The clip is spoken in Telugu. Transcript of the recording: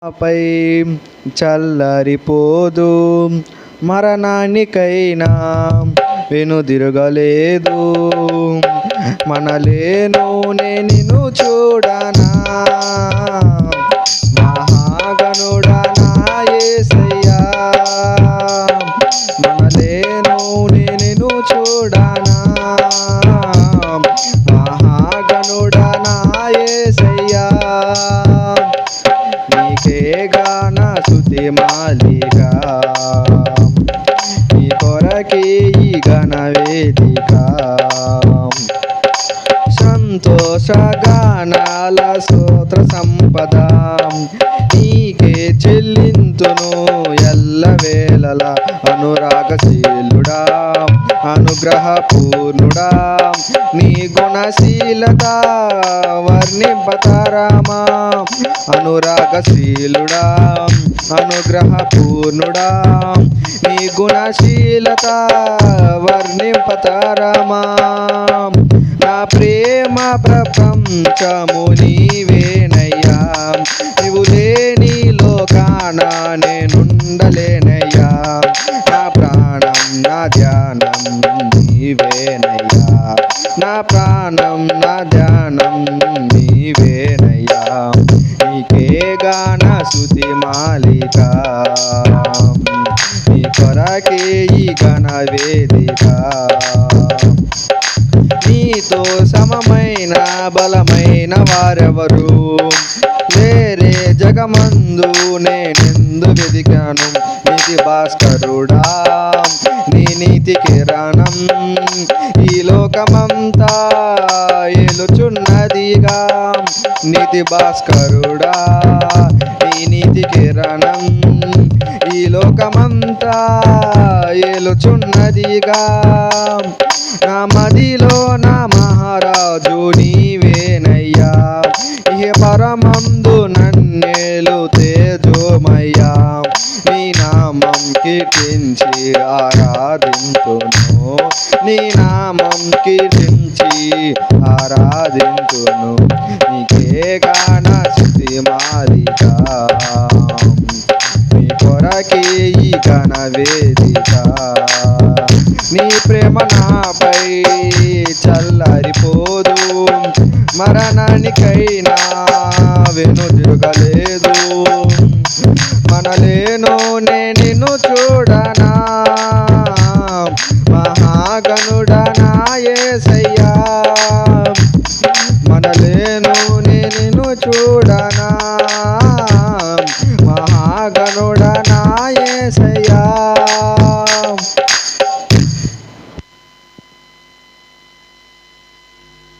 పై చల్లరిపోదు, మరణానికైనా వెనుదిరగలేదు. మనలేను నిన్ను చూడనా, మహాగణుడా నా యేసయ్యా. మనలేను నిన్ను చూడనా, మహాగణుడా నా యేసయ్యా. నీకే గాన స్తుతి మాలిక, నీ కొరకే ఈ ఘన వేదిక. సంతోషగానాల స్తోత్ర సంపద నీకే చెల్లింతును ఎల్లవేళలా. అనురాగశీలుడా, అనుగ్రహపూర్ణుడా, నీ గుణశీలత వర్ణింపతరమా. అనురాగశీలుడా, అనుగ్రహపూర్ణుడా, నీ గుణశీలత వర్ణింపతరమా. నా ప్రేమ ప్రపంచము నీవేనయ్యా, నీవు లేని లోకాన నేనుండలేనయ్యా. నా ప్రాణం నా ధ్యానం నీవేనయ్యా, నా ప్రాణం నా ధ్యానం నీవేనయ్యా. నీకే గాన స్తుతి మాలిక, నీ కొరకే ఈ ఘన వేదిక. నీతో సమమైన బలమైన వారెవరు లేరే జగమందు, నేనెందు వెదికాను. నీతి భాస్కరుడా, నీ నీతి కిరణం ఈ లోకమంతా ఏలుచున్నదిగా. నీతి భాస్కరుడా, నీ నీతి కిరణం ఈ లోకమంతా ఏలుచున్నదిగా. నా మదిలో నా మహారాజు నీవేనయ్యా, ఇహ పరమందు నన్నేలు తేజోమయ్యా. నీ నామం కీర్తించి ఆరాధింతును, నీ నామం కీర్తించి ఆరాధింతును. నీకే గాన స్తుతి మాలిక, నీ కొరకే ఈ ఘన వేదిక. నీ ప్రేమ నాపై చల్లరిపోదు, మరణానికైనా వెనుదిరగలేదు. మనలేను నిన్ను చూడనా, మహాగణుడా నా యేసయ్యా. మనలేను నిన్ను చూడనా, మహాగణుడా నా యేసయ్యా.